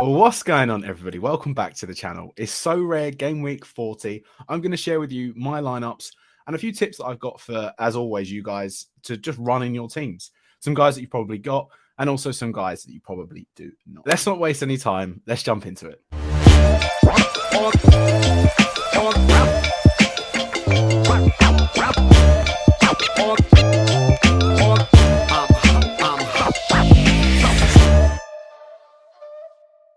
What's going on, everybody? Welcome back to the channel. It's Sorare Game Week 40. I'm going to share with you my lineups and a few tips that I've got for, as always, you guys to just run in your teams. Some guys that you've probably got and also some guys that you probably do not. Let's not waste any time. Let's jump into it.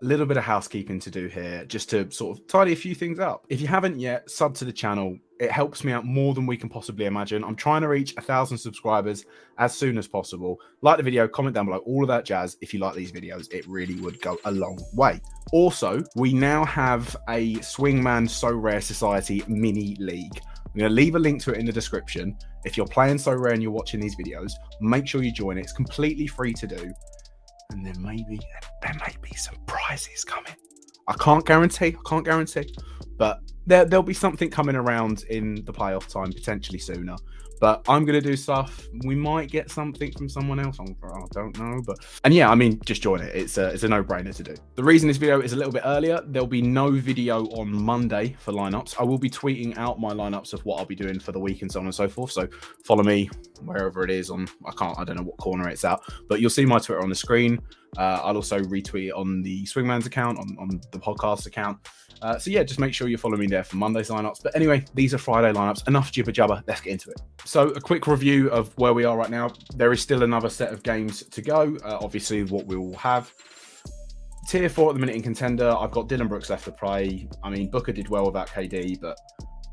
Little bit of housekeeping to do here just to sort of tidy a few things up. If you haven't yet, sub to the channel. It helps me out more than we can possibly imagine. I'm trying to reach 1,000 subscribers as soon as possible. Like the video, comment down below, all of that jazz. If you like these videos, it really would go a long way. Also, we now have a Swingman Sorare Society mini league. I'm going to leave a link to it in the description. If you're playing Sorare and you're watching these videos, make sure you join it. It's completely free to do. And then maybe there may be some prizes coming. I can't guarantee, but there'll be something coming around in the playoff time, potentially sooner. But I'm going to do stuff. We might get something from someone else. I don't know. And yeah, I mean, just join it. It's a no-brainer to do. The reason this video is a little bit earlier, there'll be no video on Monday for lineups. I will be tweeting out my lineups of what I'll be doing for the week and so on and so forth. So follow me wherever it is on, I don't know what corner it's at, but you'll see my Twitter on the screen. I'll also retweet it on the Swingman's account, on the podcast account. So yeah, just make sure you follow me there for Monday's lineups. But anyway, these are Friday lineups. Enough jibber jabber. Let's get into it. So a quick review of where we are right now. There is still another set of games to go. Obviously, what we will have. Tier 4 at the minute in Contender. I've got Dylan Brooks left to play. I mean, Booker did well without KD, but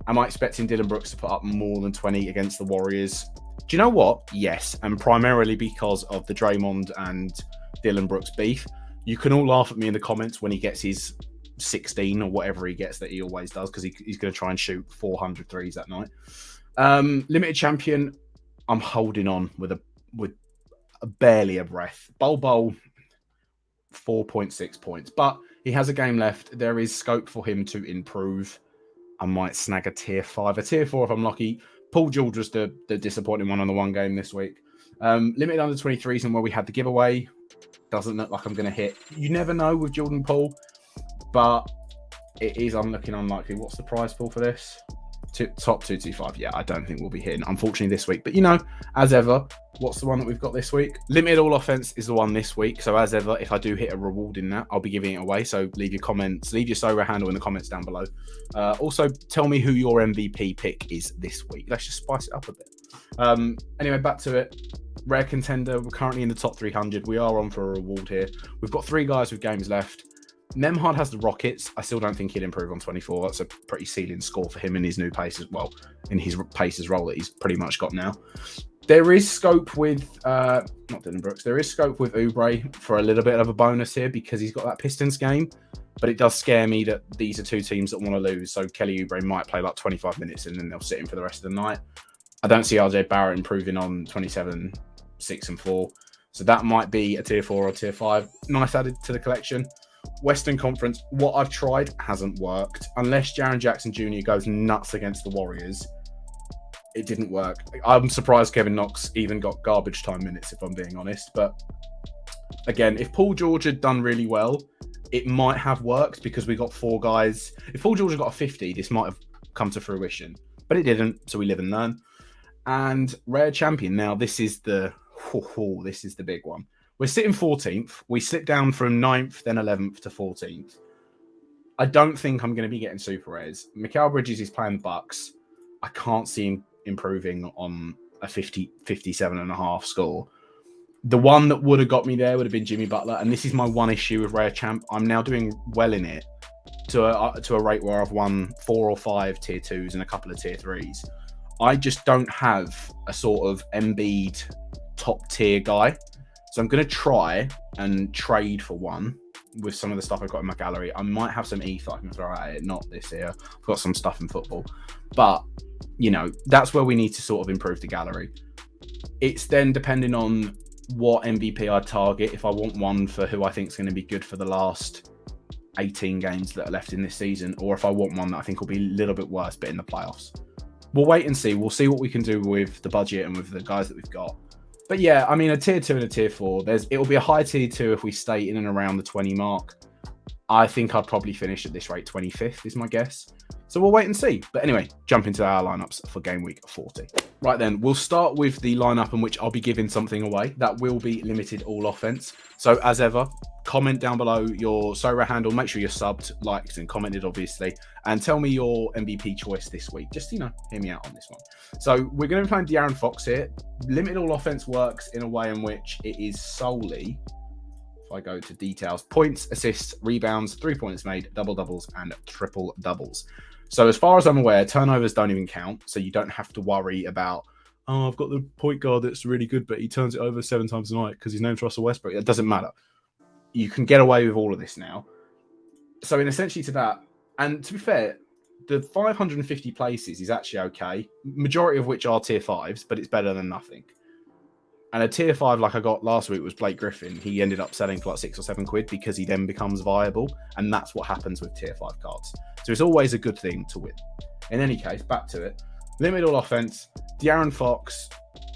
am I expecting Dylan Brooks to put up more than 20 against the Warriors? Do you know what? Yes, and primarily because of the Draymond and Dylan Brooks beef. You can all laugh at me in the comments when he gets his 16 or whatever he gets that he always does, because he's going to try and shoot 400 threes that night. Limited champion, I'm holding on with barely a breath. Bol 4.6 points, but he has a game left. There is scope for him to improve. I might snag a tier 5, a tier 4 if I'm lucky. Paul George was the disappointing one on the one game this week. Limited under 23s and where we had the giveaway. Doesn't look like I'm going to hit. You never know with Jordan Poole, but it is looking unlikely. What's the prize pool for this? Top 225. Yeah, I don't think we'll be hitting, unfortunately, this week. But, you know, as ever, what's the one that we've got this week? Limited all offense is the one this week. So, as ever, if I do hit a reward in that, I'll be giving it away. So, leave your comments, leave your Sorare handle in the comments down below. Also, tell me who your MVP pick is this week. Let's just spice it up a bit. Anyway, back to it. Rare Contender, we're currently in the top 300. We are on for a reward here. We've got 3 guys with games left. Memhard has the Rockets. I still don't think he'd improve on 24. That's a pretty ceiling score for him in his new pace as well, in his paces role that he's pretty much got now. There is scope with, not Dylan Brooks, there is scope with Oubre for a little bit of a bonus here because he's got that Pistons game. But it does scare me that these are 2 teams that want to lose. So Kelly Oubre might play like 25 minutes and then they'll sit him for the rest of the night. I don't see RJ Barrett improving on 27, 6 and 4. So that might be a tier 4 or tier 5. Nice added to the collection. Western Conference, what I've tried hasn't worked. Unless Jaren Jackson Jr. goes nuts against the Warriors, it didn't work. I'm surprised Kevin Knox even got garbage time minutes, if I'm being honest. But again, if Paul George had done really well, it might have worked because we got 4 guys. If Paul George had got a 50, this might have come to fruition. But it didn't, so we live and learn. And Rare Champion, now this is the big one. We're sitting 14th. We slipped down from 9th, then 11th to 14th. I don't think I'm going to be getting super rares. Mikal Bridges is playing the Bucks. I can't see him improving on a 57.5 score. The one that would have got me there would have been Jimmy Butler, and this is my one issue with Rare Champ. I'm now doing well in it to a rate where I've won 4 or 5 tier 2s and a couple of tier 3s. I just don't have a sort of Embiid top tier guy. So I'm going to try and trade for one with some of the stuff I've got in my gallery. I might have some ETH I can throw at it, not this here. I've got some stuff in football. But, you know, that's where we need to sort of improve the gallery. It's then depending on what MVP I target. If I want one for who I think is going to be good for the last 18 games that are left in this season, or if I want one that I think will be a little bit worse, but in the playoffs. We'll wait and see. We'll see what we can do with the budget and with the guys that we've got. But yeah, I mean, a tier 2 and a tier 4, it'll be a high tier 2 if we stay in and around the 20 mark. I think I'd probably finish at this rate 25th is my guess. So we'll wait and see. But anyway, jump into our lineups for game week 40. Right then, we'll start with the lineup in which I'll be giving something away. That will be limited all offense. So as ever, comment down below your Sorare handle. Make sure you're subbed, liked, and commented, obviously. And tell me your MVP choice this week. Just, hear me out on this one. So we're going to be playing De'Aaron Fox here. Limited all offense works in a way in which it is solely, if I go to details, points, assists, rebounds, 3 points made, double doubles, and triple doubles. So as far as I'm aware, turnovers don't even count. So you don't have to worry about, oh, I've got the point guard that's really good, but he turns it over 7 times a night because his name's Russell Westbrook. It doesn't matter. You can get away with all of this now. So in essentially to that, and to be fair, the 550 places is actually okay. Majority of which are tier 5s, but it's better than nothing. And a tier 5 like I got last week was Blake Griffin. He ended up selling for like £6 or £7 because he then becomes viable. And that's what happens with tier 5 cards. So it's always a good thing to win. In any case, back to it. Limited all offense. De'Aaron Fox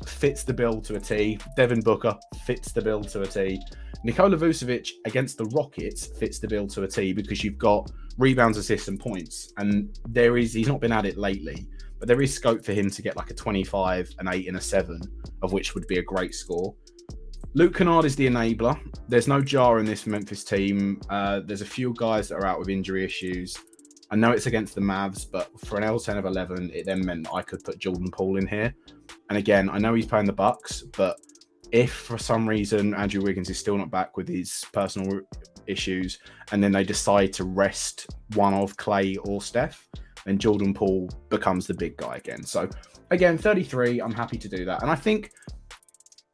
fits the bill to a T. Devin Booker fits the bill to a T. Nikola Vucevic against the Rockets fits the bill to a T because you've got rebounds, assists, and points. And he's not been at it lately, but there is scope for him to get like a 25, an 8, and a 7, of which would be a great score. Luke Kennard is the enabler. There's no jar in this Memphis team. There's a few guys that are out with injury issues. I know it's against the Mavs, but for an L10 of 11, it then meant I could put Jordan Poole in here. And again, I know he's playing the Bucks, but if for some reason Andrew Wiggins is still not back with his personal issues, and then they decide to rest one of Clay or Steph, then Jordan Poole becomes the big guy again. So again, 33, I'm happy to do that. And I think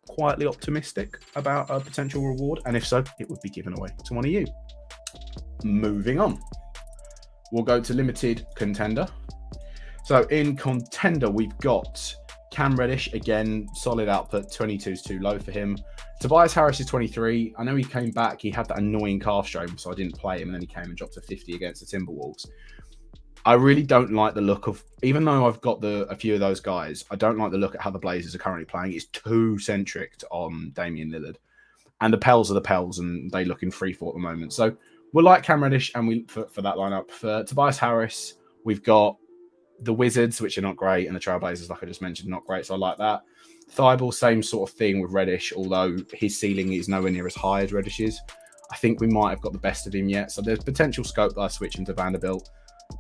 quietly optimistic about a potential reward. And if so, it would be given away to one of you. Moving on. We'll go to limited contender. So in contender, we've got Cam Reddish. Again, solid output. 22 is too low for him. Tobias Harris is 23. I know he came back. He had that annoying calf strain, so I didn't play him. And then he came and dropped to 50 against the Timberwolves. I really don't like the look of, even though I've got a few of those guys, I don't like the look at how the Blazers are currently playing. It's too centric on Damian Lillard. And the Pels are the Pels, and they look in free fall at the moment. So we'll like Cam Reddish, and for that lineup. For Tobias Harris, we've got the Wizards, which are not great, and the Trailblazers, like I just mentioned, not great. So I like that. Thibault, same sort of thing with Reddish, although his ceiling is nowhere near as high as Reddish's. I think we might have got the best of him yet. So there's potential scope that I switch him to Vanderbilt.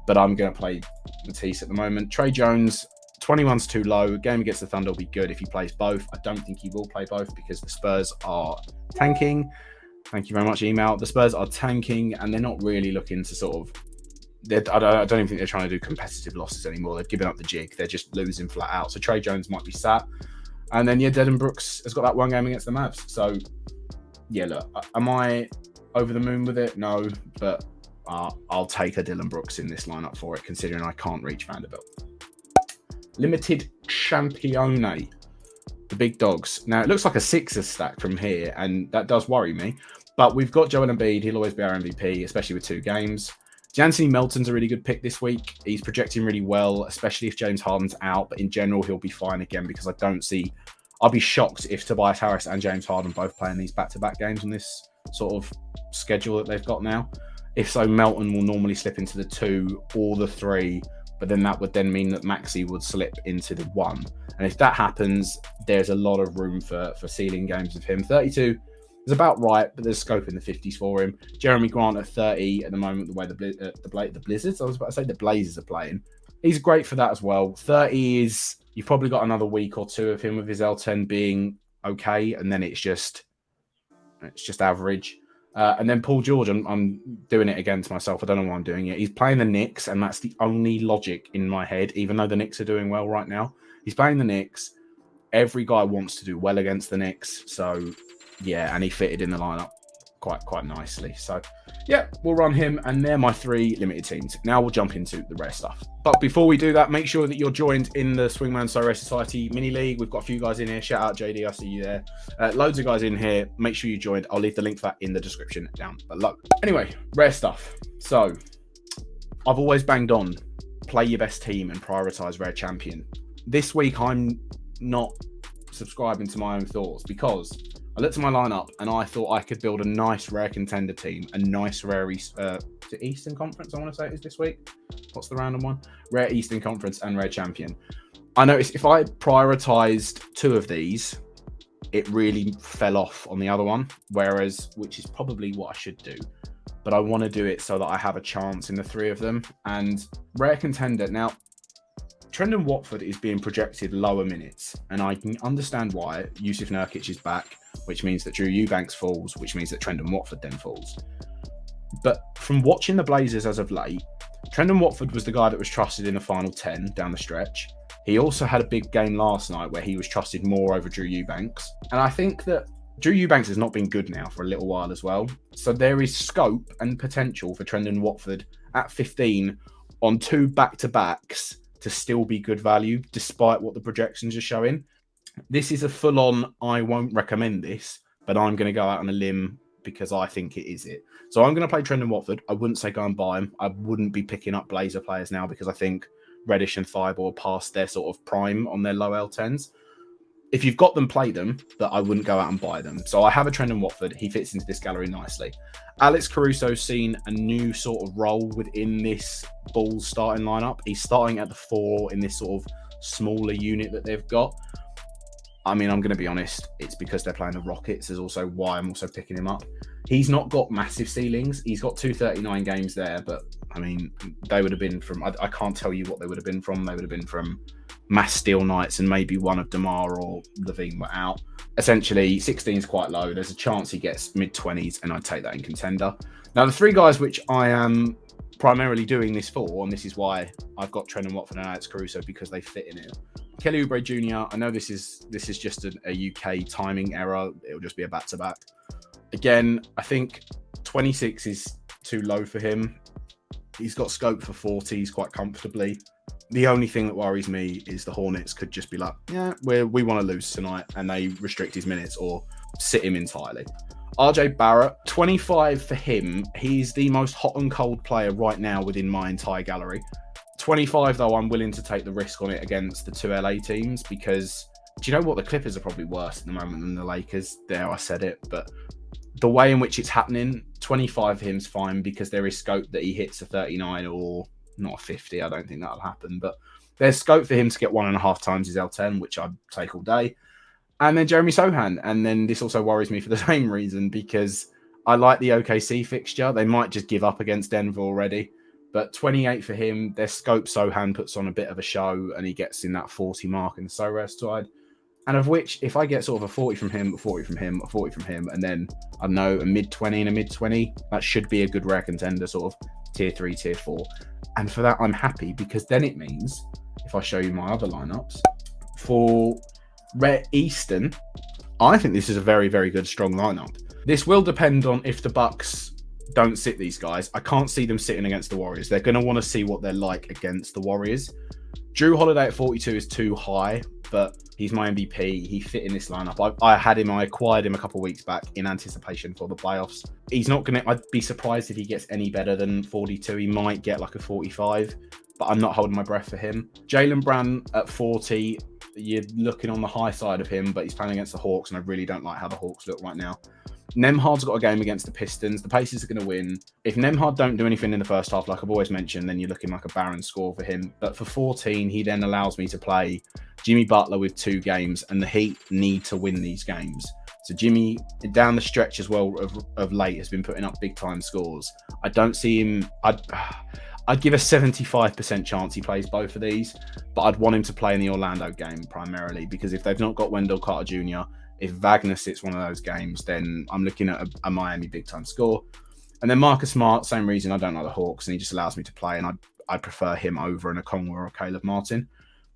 But I'm going to play Matisse at the moment. Trey Jones, 21's too low. Game against the Thunder will be good if he plays both. I don't think he will play both because the Spurs are tanking. Thank you very much, email. The Spurs are tanking, and they're not really looking to sort of... I don't even think they're trying to do competitive losses anymore. They've given up the jig. They're just losing flat out. So Trey Jones might be sat. And then, yeah, Devin Brooks has got that one game against the Mavs. So, yeah, look, am I over the moon with it? No, but... I'll take a Dylan Brooks in this lineup for it, considering I can't reach Vanderbilt. Limited Champione, the big dogs. Now, it looks like a Sixers stack from here, and that does worry me. But we've got Joel Embiid. He'll always be our MVP, especially with 2 games. D'Anthony Melton's a really good pick this week. He's projecting really well, especially if James Harden's out. But in general, he'll be fine again because I don't see... I'll be shocked if Tobias Harris and James Harden both play in these back-to-back games on this sort of schedule that they've got now. If so, Melton will normally slip into the 2 or the 3, but then that would then mean that Maxey would slip into the 1. And if that happens, there's a lot of room for ceiling games of him. 32 is about right, but there's scope in the 50s for him. Jeremy Grant at 30 at the moment, the way the Blizzards, I was about to say the Blazers are playing. He's great for that as well. 30 is, you've probably got another week or 2 of him with his L10 being okay, and then it's just average. And then Paul George, I'm doing it against myself. I don't know why I'm doing it. He's playing the Knicks, and that's the only logic in my head, even though the Knicks are doing well right now. He's playing the Knicks. Every guy wants to do well against the Knicks. So, yeah, and he fitted in the lineup quite nicely. So, yeah, we'll run him, and they're my 3 limited teams. Now we'll jump into the rare stuff. But before we do that, make sure that you're joined in the Swingman Sorare Society mini league. We've got a few guys in here. Shout out JD, I see you there. Loads of guys in here. Make sure you joined. I'll leave the link for that in the description down below. Anyway, rare stuff. So I've always banged on, play your best team and prioritize rare champion. This week, I'm not subscribing to my own thoughts because I looked at my lineup and I thought I could build a nice rare contender team, a nice rare Eastern Conference, I want to say it is this week. What's the random one? Rare Eastern Conference and rare champion. I noticed if I prioritized two of these, it really fell off on the other one, which is probably what I should do. But I want to do it so that I have a chance in the three of them. And rare contender, now, Trendon Watford is being projected lower minutes, and I can understand why. Yusuf Nurkic is back, which means that Drew Eubanks falls, which means that Trendon Watford then falls. But from watching the Blazers as of late, Trendon Watford was the guy that was trusted in the final 10 down the stretch. He also had a big game last night where he was trusted more over Drew Eubanks. And I think that Drew Eubanks has not been good now for a little while as well. So there is scope and potential for Trendon Watford at 15 on 2 back-to-backs to still be good value, despite what the projections are showing. This is a full-on, I won't recommend this, but I'm going to go out on a limb because I think it is it. So I'm going to play Trendon Watford. I wouldn't say go and buy him. I wouldn't be picking up Blazer players now because I think Reddish and Thibault past their sort of prime on their low L10s. If you've got them, play them, but I wouldn't go out and buy them. So I have a Trendon Watford. He fits into this gallery nicely. Alex Caruso's seen a new sort of role within this Bulls starting lineup. He's starting at the 4 in this sort of smaller unit that they've got. I mean, I'm going to be honest, it's because they're playing the Rockets is also why I'm also picking him up. He's not got massive ceilings. He's got 239 games there, but I mean, they would have been from, I can't tell you what they would have been from. They would have been from mass steel nights and maybe one of DeMar or Levine were out. Essentially, 16 is quite low. There's a chance he gets mid-20s, and I'd take that in contender. Now, the 3 guys which I am primarily doing this for, and this is why I've got Trendon Watford and Alex Caruso, because they fit in it. Kelly Oubre Jr., I know this is just a UK timing error. It'll just be a back-to-back. Again, I think 26 is too low for him. He's got scope for 40s quite comfortably. The only thing that worries me is the Hornets could just be like, yeah, we want to lose tonight, and they restrict his minutes or sit him entirely. RJ Barrett, 25 for him. He's the most hot and cold player right now within my entire gallery. 25, though, I'm willing to take the risk on it against the 2 LA teams because, do you know what? The Clippers are probably worse at the moment than the Lakers. There, I said it. But the way in which it's happening, 25 for him's fine because there is scope that he hits a 39 or not a 50. I don't think that'll happen. But there's scope for him to get 1.5 times his L10, which I'd take all day. And then Jeremy Sohan. And then this also worries me for the same reason because I like the OKC fixture. They might just give up against Denver already. But 28 for him, their scope Sohan puts on a bit of a show and he gets in that 40 mark in the Sorare side. And of which, if I get sort of a 40 from him, a 40 from him, a 40 from him, and then, I don't know, a mid-20 and a mid-20, that should be a good rare contender, sort of tier 3, tier 4. And for that, I'm happy because then it means, if I show you my other lineups, for rare Eastern, I think this is a very, very good, strong lineup. This will depend on if the Bucks don't sit these guys. I can't see them sitting against the Warriors. They're going to want to see what they're like against the Warriors. Drew Holiday at 42 is too high, but he's my MVP. He fit in this lineup. I acquired him a couple of weeks back in anticipation for the playoffs. He's not going to, I'd be surprised if he gets any better than 42. He might get like a 45, but I'm not holding my breath for him. Jaylen Brown at 40, you're looking on the high side of him, but he's playing against the Hawks, and I really don't like how the Hawks look right now. Nembhard's got a game against the Pistons. The Pacers are going to win. If Nembhard don't do anything in the first half, like I've always mentioned, then you're looking like a barren score for him. But for 14, he then allows me to play Jimmy Butler with 2 games, and the Heat need to win these games. So Jimmy, down the stretch as well of late, has been putting up big-time scores. I don't see him... I'd give a 75% chance he plays both of these, but I'd want him to play in the Orlando game primarily, because if they've not got Wendell Carter Jr., if Wagner sits one of those games, then I'm looking at a Miami big-time score. And then Marcus Smart, same reason I don't like the Hawks, and he just allows me to play, and I prefer him over an Okongwu or a Caleb Martin.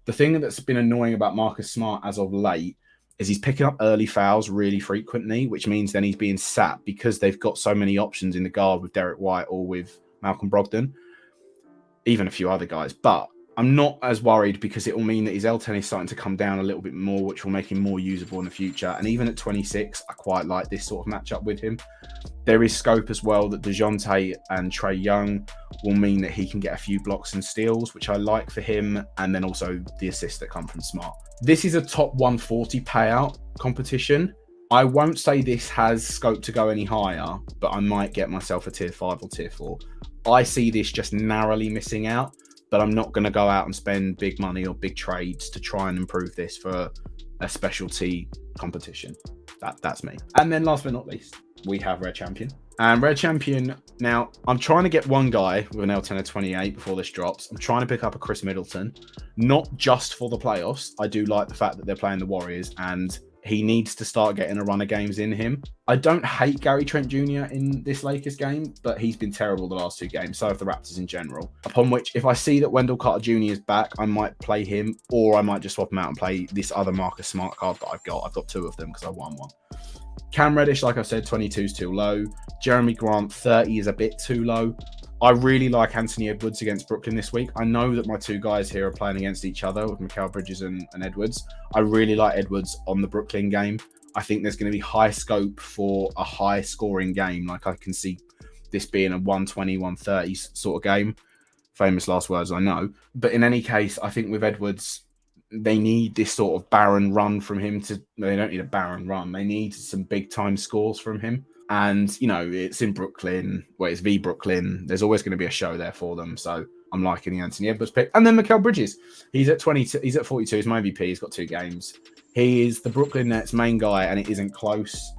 The thing that's been annoying about Marcus Smart as of late is he's picking up early fouls really frequently, which means then he's being sat because they've got so many options in the guard with Derek White or with Malcolm Brogdon, even a few other guys. But I'm not as worried because it will mean that his L10 is starting to come down a little bit more, which will make him more usable in the future. And even at 26, I quite like this sort of matchup with him. There is scope as well that DeJounte and Trae Young will mean that he can get a few blocks and steals, which I like for him. And then also the assists that come from Smart. This is a top 140 payout competition. I won't say this has scope to go any higher, but I might get myself a tier 5 or tier 4. I see this just narrowly missing out, but I'm not going to go out and spend big money or big trades to try and improve this for a specialty competition. That's me. And then last but not least, we have Red Champion. And Red Champion, now I'm trying to get one guy with an L10 of 28 before this drops. I'm trying to pick up a Chris Middleton, not just for the playoffs. I do like the fact that they're playing the Warriors and he needs to start getting a run of games in him. I don't hate Gary Trent Jr. in this Lakers game, but he's been terrible the last 2 games. So have the Raptors in general. Upon which, if I see that Wendell Carter Jr. is back, I might play him, or I might just swap him out and play this other Marcus Smart card that I've got. I've got 2 of them because I won one. Cam Reddish, like I said, 22 is too low. Jeremy Grant, 30 is a bit too low. I really like Anthony Edwards against Brooklyn this week. I know that my 2 guys here are playing against each other with Mikal Bridges and Edwards. I really like Edwards on the Brooklyn game. I think there's going to be high scope for a high scoring game. Like I can see this being a 120, 130 sort of game. Famous last words, I know. But in any case, I think with Edwards, they need this sort of barren run from him they don't need a barren run. They need some big time scores from him. And, you know, it's in Brooklyn, it's v Brooklyn. There's always going to be a show there for them. So I'm liking the Anthony Edwards pick. And then Mikal Bridges. He's at 22. He's at 42. He's my MVP. He's got 2 games. He is the Brooklyn Nets main guy, and it isn't close.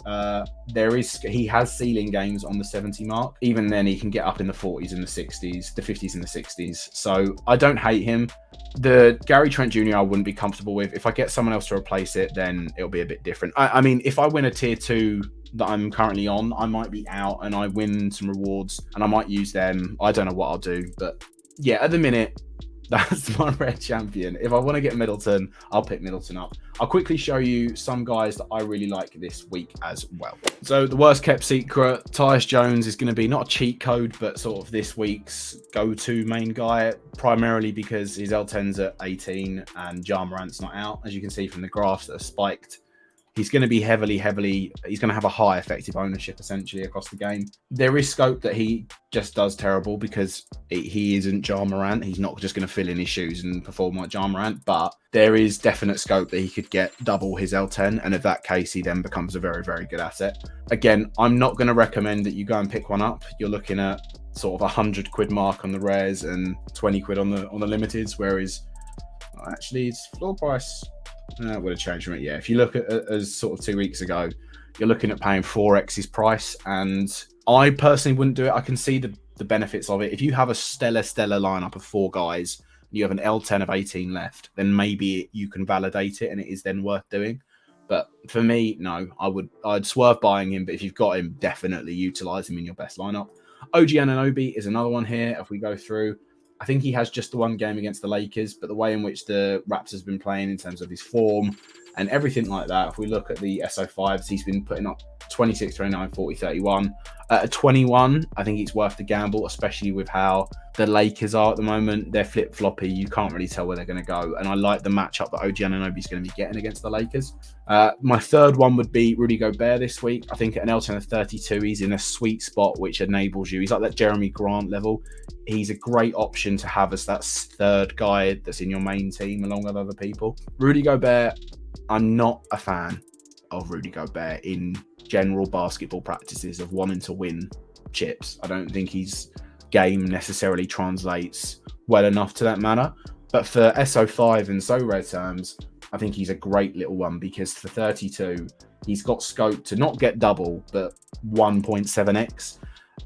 He has ceiling games on the 70 mark. Even then, he can get up in the 40s and the 60s, the 50s and the 60s. So I don't hate him. The Gary Trent Jr. I wouldn't be comfortable with. If I get someone else to replace it, then it'll be a bit different. I mean, if I win a tier 2 that I'm currently on, I might be out and I win some rewards and I might use them. I don't know what I'll do, but yeah, at the minute, that's my Red Champion. If I want to get Middleton, I'll pick Middleton up. I'll quickly show you some guys that I really like this week as well. So the worst kept secret, Tyus Jones is going to be not a cheat code, but sort of this week's go-to main guy, primarily because his L10's at 18 and Ja Morant's not out. As you can see from the graphs that are spiked, he's going to be he's going to have a high effective ownership essentially across the game. There is scope that he just does terrible because he isn't Ja Morant. He's not just going to fill in his shoes and perform like Ja Morant, but there is definite scope that he could get double his L10. And in that case, he then becomes a very, very good asset. Again, I'm not going to recommend that you go and pick one up. You're looking at sort of £100 mark on the rares and 20 quid on the limiteds, whereas actually it's floor price. It would have changed from it. Yeah, if you look at as sort of 2 weeks ago, you're looking at paying 4x's price, and I personally wouldn't do it. I can see the benefits of it. If you have a stellar lineup of 4 guys, and you have an L10 of 18 left, then maybe you can validate it, and it is then worth doing. But for me, no, I'd swerve buying him. But if you've got him, definitely utilize him in your best lineup. OG Anunoby is another one here. If we go through, I think he has just the 1 game against the Lakers, but the way in which the Raptors have been playing in terms of his form and everything like that, if we look at the SO5s, he's been putting up 26, 29, 40, 31. At 21, I think it's worth the gamble, especially with how the Lakers are at the moment. They're flip-floppy. You can't really tell where they're going to go. And I like the matchup that OG Anunoby is going to be getting against the Lakers. My third one would be Rudy Gobert this week. I think at an L10 of 32, he's in a sweet spot, which enables you. He's like that Jeremy Grant level. He's a great option to have as that 3rd guy that's in your main team along with other people. Rudy Gobert, I'm not a fan of Rudy Gobert in general basketball practices of wanting to win chips. I don't think his game necessarily translates well enough to that manner. But for SO5 and so rare terms, I think he's a great little one because for 32, he's got scope to not get double, but 1.7x.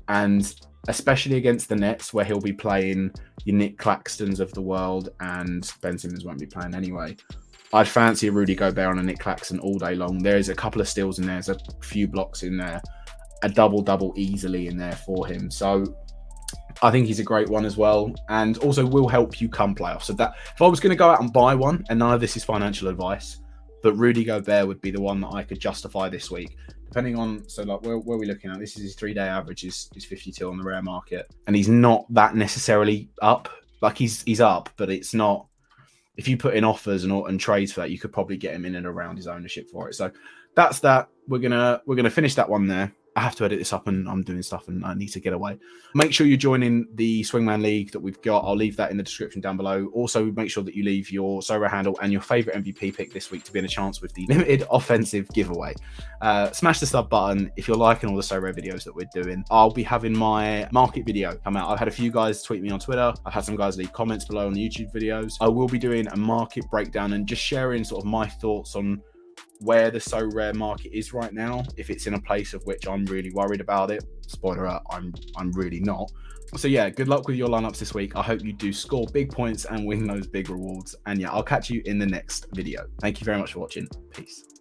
And especially against the Nets, where he'll be playing your Nick Claxtons of the world, and Ben Simmons won't be playing anyway. I'd fancy a Rudy Gobert on a Nick Claxton all day long. There's a couple of steals in there. There's a few blocks in there. A double-double easily in there for him. So I think he's a great one as well. And also will help you come playoffs. So that if I was going to go out and buy one, and none of this is financial advice, but Rudy Gobert would be the one that I could justify this week. Depending on, so like where are we looking at? This is his 3-day average is 52 on the rare market. And he's not that necessarily up. Like he's up, but it's not. If you put in offers and trades for that, you could probably get him in and around his ownership for it. So that's that. We're gonna finish that one there. I have to edit this up and I'm doing stuff and I need to get away. Make sure you join in the Swingman League that we've got. I'll leave that in the description down below. Also, make sure that you leave your Sorare handle and your favorite MVP pick this week to be in a chance with the limited offensive giveaway. Smash the sub button if you're liking all the Sorare videos that we're doing. I'll be having my market video come out. I've had a few guys tweet me on Twitter. I've had some guys leave comments below on the YouTube videos. I will be doing a market breakdown and just sharing sort of my thoughts on where the Sorare market is right now, if it's in a place of which I'm really worried about it. Spoiler alert, I'm really not. So yeah, good luck with your lineups this week. I hope you do score big points and win those big rewards. And yeah, I'll catch you in the next video. Thank you very much for watching. Peace.